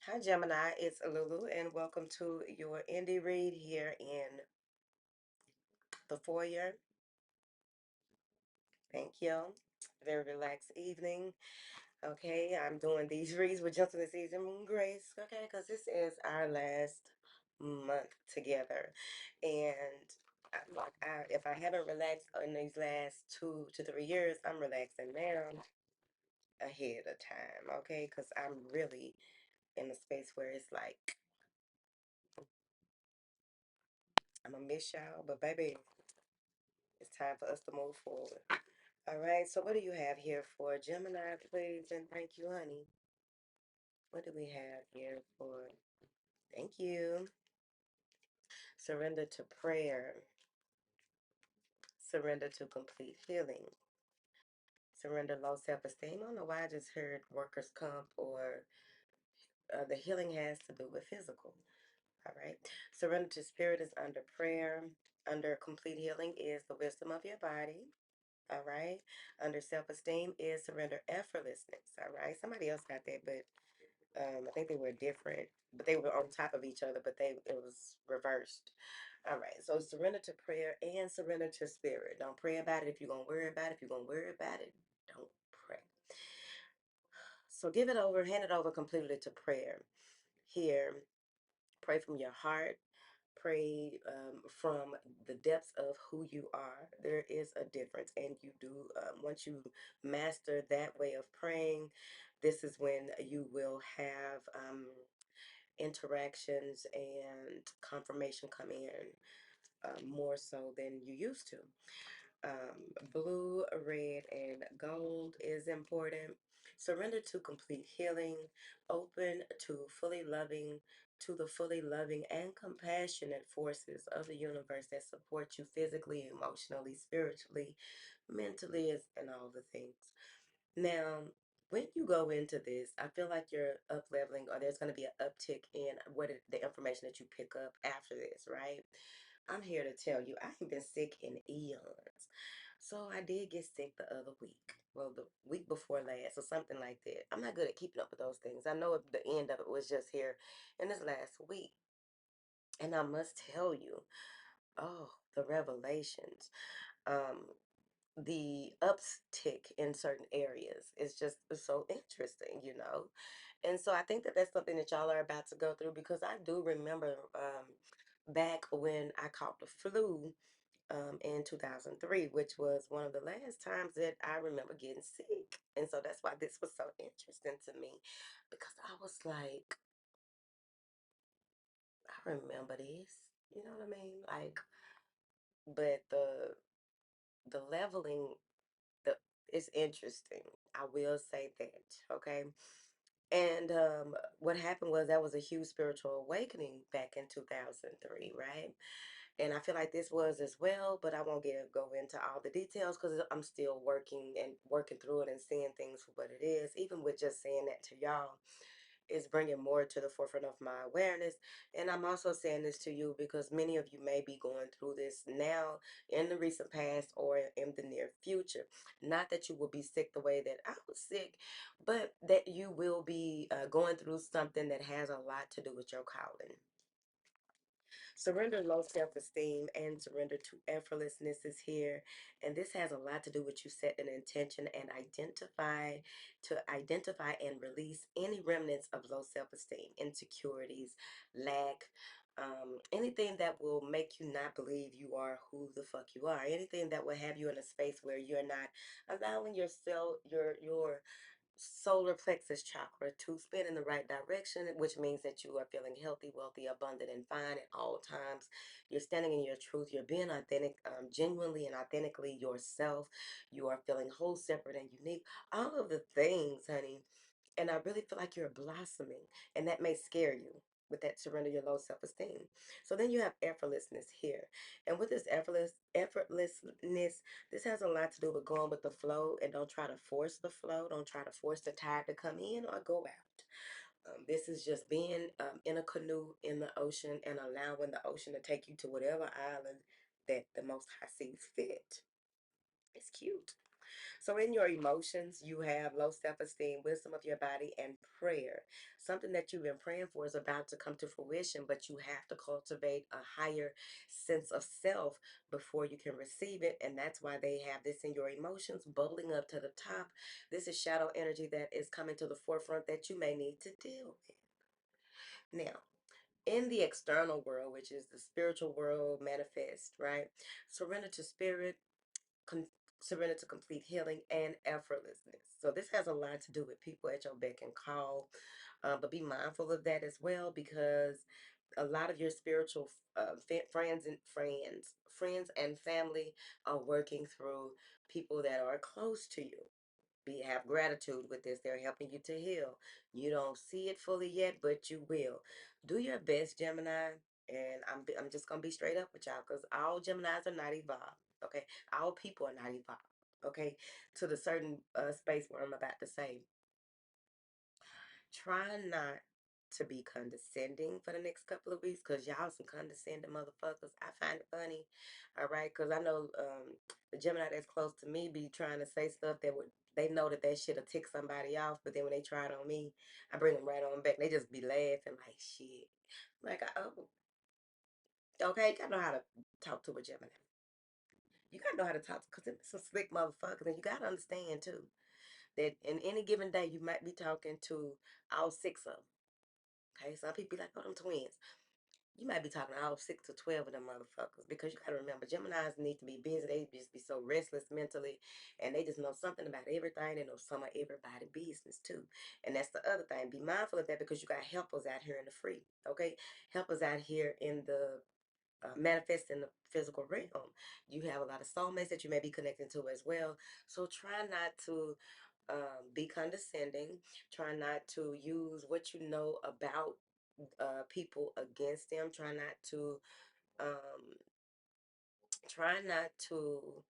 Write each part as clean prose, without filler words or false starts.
Hi, Gemini. It's Lulu, and welcome to your indie read here in the foyer. Thank you. Very relaxed evening. Okay, I'm doing these reads with gentleness, ease, and moon grace. Okay, because this is our last month together, and if I haven't relaxed in these last 2 to 3 years, I'm relaxing now ahead of time. Okay, because I'm really in a space where it's like I'm gonna miss y'all, but baby, it's time for us to move forward. All right, so what do you have here for Gemini, please? And thank you, honey. What do we have here for? Thank you. Surrender to prayer. Surrender to complete healing. Surrender low self-esteem. I don't know why I just heard workers' comp or the healing has to do with physical. All right. Surrender to spirit is under prayer. Under complete healing is the wisdom of your body. All right. Under self-esteem is surrender effortlessness. All right. Somebody else got that, but I think they were different, but they were on top of each other, but it was reversed. All right. So surrender to prayer and surrender to spirit. Don't pray about it if you're gonna worry about it. If you're gonna worry about it, don't pray. So give it over, hand it over completely to prayer. Here, pray from your heart. Pray from the depths of who you are. There is a difference, and you do once you master that way of praying, this is when you will have interactions and confirmation come in more so than you used to. Blue, red, and gold is important. Surrender to complete healing, open to the fully loving and compassionate forces of the universe that support you physically, emotionally, spiritually, mentally, and all the things. Now, when you go into this, I feel like you're up leveling, or there's going to be an uptick in the information that you pick up after this, right? I'm here to tell you, I ain't been sick in eons. So I did get sick the other week. Well, the week before last, or something like that. I'm not good at keeping up with those things. I know the end of it was just here in this last week. And I must tell you, oh, the revelations. Um, the uptick in certain areas is just so interesting. And so I think that that's something that y'all are about to go through, because I do remember back when I caught the flu in 2003, which was one of the last times that I remember getting sick. And so that's why this was so interesting to me, because I was like, I remember this. You know what I mean? Like, but the leveling the it's interesting. I will say that, okay? And what happened was that was a huge spiritual awakening back in 2003, right? And I feel like this was as well, but I won't go into all the details because I'm still working through it and seeing things for what it is. Even with just saying that to y'all, is bringing more to the forefront of my awareness. And I'm also saying this to you because many of you may be going through this now, in the recent past, or in the near future. Not that you will be sick the way that I was sick, but that you will be going through something that has a lot to do with your calling. Surrender low self-esteem and surrender to effortlessness is here. And this has a lot to do with you setting an intention and identify and release any remnants of low self-esteem, insecurities, lack, anything that will make you not believe you are who the fuck you are. Anything that will have you in a space where you're not allowing yourself, your solar plexus chakra to spin in the right direction, which means that you are feeling healthy, wealthy, abundant, and fine at all times. You're standing in your truth. You're being authentic, genuinely and authentically yourself. You are feeling whole, separate, and unique. All of the things, honey. And I really feel like you're blossoming, and that may scare you with that surrender your low self-esteem. So then you have effortlessness here. And with this effortlessness, this has a lot to do with going with the flow, and don't try to force the flow. Don't try to force the tide to come in or go out. This is just being in a canoe in the ocean and allowing the ocean to take you to whatever island that the Most High sees fit. It's cute. So, in your emotions, you have low self esteem, wisdom of your body, and prayer. Something that you've been praying for is about to come to fruition, but you have to cultivate a higher sense of self before you can receive it. And that's why they have this in your emotions bubbling up to the top. This is shadow energy that is coming to the forefront that you may need to deal with. Now, in the external world, which is the spiritual world manifest, right? Surrender to spirit, con- surrender to complete healing and effortlessness. So this has a lot to do with people at your beck and call, but be mindful of that as well, because a lot of your spiritual friends and family are working through people that are close to you. Have gratitude with this. They're helping you to heal. You don't see it fully yet, but you will. Do your best, Gemini. And I'm just gonna be straight up with y'all, because all Geminis are not evolved. Okay, all people are not evolved. Okay, to the certain space where I'm about to say, try not to be condescending for the next couple of weeks, because y'all some condescending motherfuckers. I find it funny. All right, because I know the Gemini that's close to me be trying to say stuff that would, they know that that shit'll tick somebody off, but then when they try it on me, I bring them right on back. They just be laughing like shit. Like, oh, okay, you gotta know how to talk to a Gemini. You gotta know how to talk to, because them some slick motherfuckers, and you gotta understand too that in any given day you might be talking to all six of them. Okay, some people be like, oh, them twins. You might be talking to all 6 to 12 of them motherfuckers, because you gotta remember, Geminis need to be busy. They just be so restless mentally, and they just know something about everything. They know some of everybody's business too, and that's the other thing. Be mindful of that, because you got helpers out here in the free. Okay, helpers out here in the manifest in the physical realm. You have a lot of soulmates that you may be connecting to as well. So try not to be condescending. Try not to use what you know about people against them. Um, try not to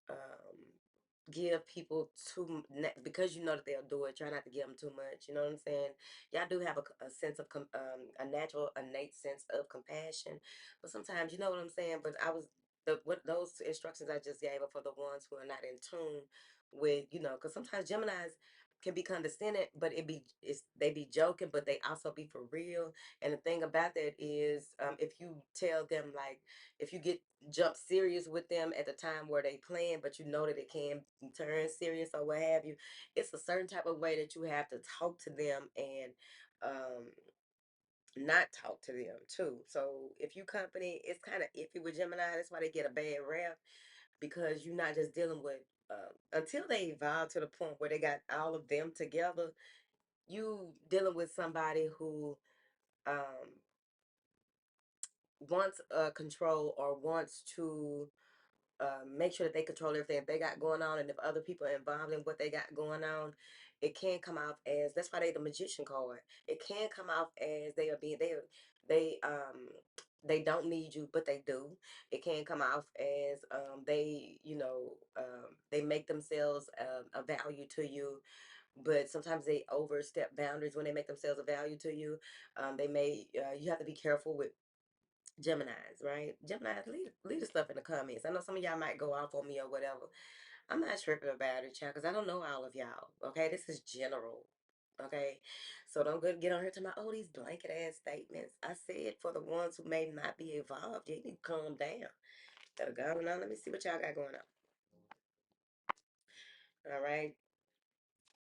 um, give people because you know that they'll do it. Try not to give them too much. You know what I'm saying? Y'all do have a sense of a natural, innate sense of compassion, but sometimes you know what I'm saying. But I was what those instructions I just gave are for the ones who are not in tune with, because sometimes Gemini's can be condescending, but they be joking, but they also be for real. And the thing about that is, if you tell them, like, if you get jump serious with them at the time where they playing, but you know that it can turn serious or what have you, it's a certain type of way that you have to talk to them and um not talk to them too. So if you company, it's kind of iffy with Gemini. That's why they get a bad rap, because you're not just dealing with until they evolve to the point where they got all of them together. You dealing with somebody who um wants control, or wants to make sure that they control everything they got going on, and if other people are involved in what they got going on, it can come off as, that's why they the magician card. It can come off as they don't need you, but they do. It can come off as they make themselves a value to you, but sometimes they overstep boundaries when they make themselves a value to you. They may You have to be careful with Geminis, right? Geminis, leave the stuff in the comments. I know some of y'all might go off on me or whatever. I'm not tripping about it, y'all, because I don't know all of y'all. Okay, this is general. Okay, so don't go get on here to my these blanket ass statements. I said for the ones who may not be involved, you need to calm down. Better go on. Let me see what y'all got going on. All right.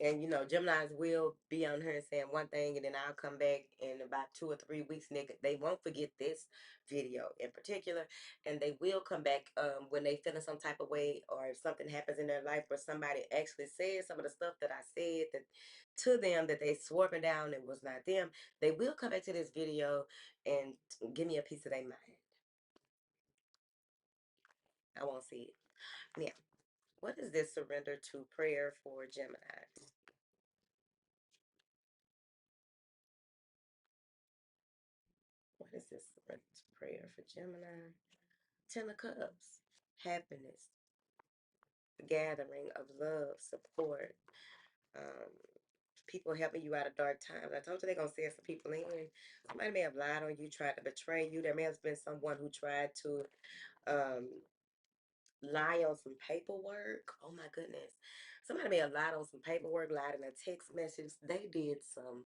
And Geminis will be on here saying one thing, and then I'll come back in about 2 or 3 weeks, nigga. They won't forget this video in particular, and they will come back when they feeling some type of way, or if something happens in their life where somebody actually says some of the stuff that I said that to them that they swore me down it was not them. They will come back to this video and give me a piece of their mind. I won't see it. Now, what is this surrender to prayer for Gemini? What is this prayer for Gemini? Ten of Cups. Happiness. Gathering of love, support. Um, People helping you out of dark times. I told you they're going to send some people in. Somebody may have lied on you, tried to betray you. There may have been someone who tried to um, lie on some paperwork. Oh my goodness. Somebody may have lied on some paperwork, lied in a text message. They did some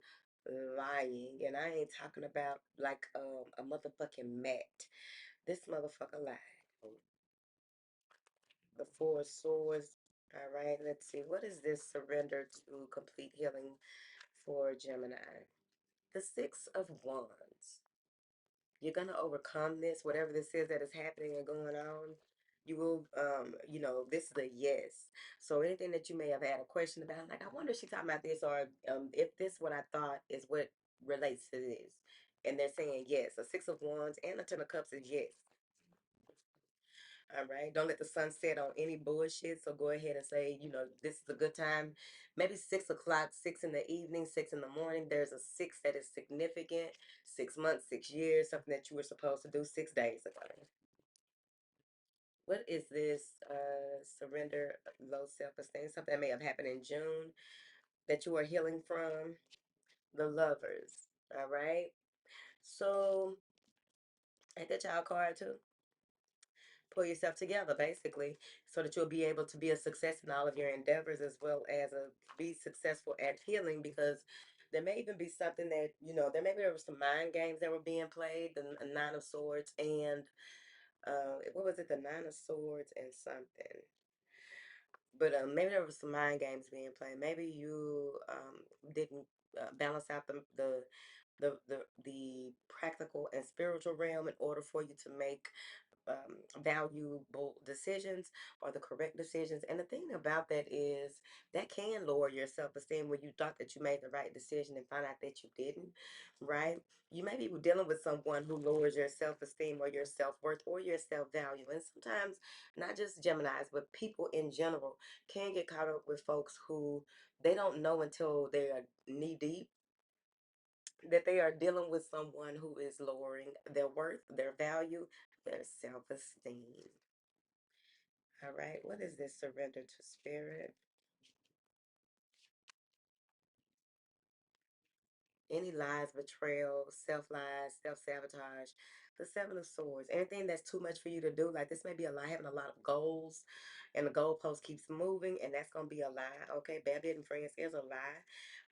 lying. And I ain't talking about like a motherfucking mat. This motherfucker lied. The Four of Swords. All right, let's see. What is this surrender to complete healing for Gemini? The Six of Wands. You're gonna overcome this, whatever this is that is happening and going on. You will, this is a yes. So anything that you may have had a question about, like, I wonder if she's talking about this, or if this what I thought is what relates to this. And they're saying yes. A Six of Wands and a Ten of Cups is yes. All right. Don't let the sun set on any bullshit. So go ahead and say, this is a good time. Maybe 6 o'clock, 6 in the evening, 6 in the morning. There's a six that is significant. 6 months, 6 years, something that you were supposed to do 6 days ago. What is this? Surrender, low self-esteem. Something that may have happened in June that you are healing from. The Lovers. All right. So I get y'all card too. Pull yourself together basically so that you'll be able to be a success in all of your endeavors as well as be successful at healing, because there may even be something that there was some mind games that were being played, the Nine of Swords and what was it, the Nine of Swords and something, but maybe there was some mind games being played. Maybe you didn't balance out the practical and spiritual realm in order for you to make valuable decisions or the correct decisions. And the thing about that is that can lower your self-esteem when you thought that you made the right decision and find out that you didn't, right? You may be dealing with someone who lowers your self-esteem or your self-worth or your self-value. And sometimes not just Geminis, but people in general can get caught up with folks who they don't know until they are knee deep that they are dealing with someone who is lowering their worth, their value, their self esteem. All right, what is this? Surrender to spirit. Any lies, betrayal, self lies, self sabotage, the Seven of Swords, anything that's too much for you to do. Like this may be a lie, having a lot of goals, and the goalpost keeps moving, and that's gonna be a lie. Okay, Bad and Friends is a lie.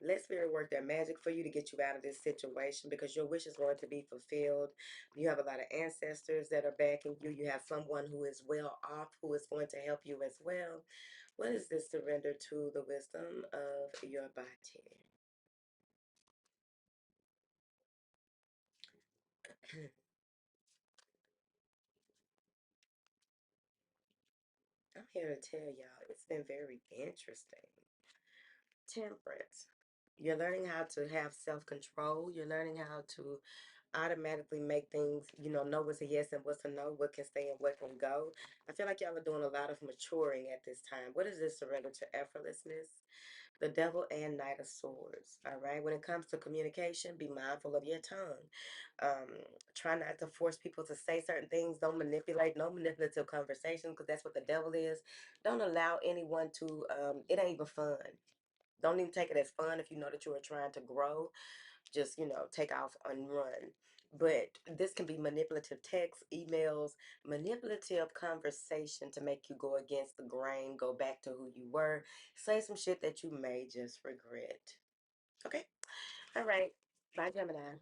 Let spirit work their magic for you to get you out of this situation because your wish is going to be fulfilled. You have a lot of ancestors that are backing you. You have someone who is well off who is going to help you as well. What is this? Surrender to the wisdom of your body. I'm here to tell y'all it's been very interesting. Temperance. You're learning how to have self control. You're learning how to automatically make things, know what's a yes and what's a no, what can stay and what can go. I feel like y'all are doing a lot of maturing at this time. What is this? Surrender to effortlessness? The Devil and Knight of Swords. All right. When it comes to communication, be mindful of your tongue. Um, Try not to force people to say certain things. Don't manipulate. No manipulative conversations because that's what the devil is. Don't allow anyone to. It ain't even fun. Don't even take it as fun if you know that you are trying to grow. Just take off and run. But this can be manipulative texts, emails, manipulative conversation to make you go against the grain, go back to who you were, say some shit that you may just regret. Okay? All right. Bye, Gemini.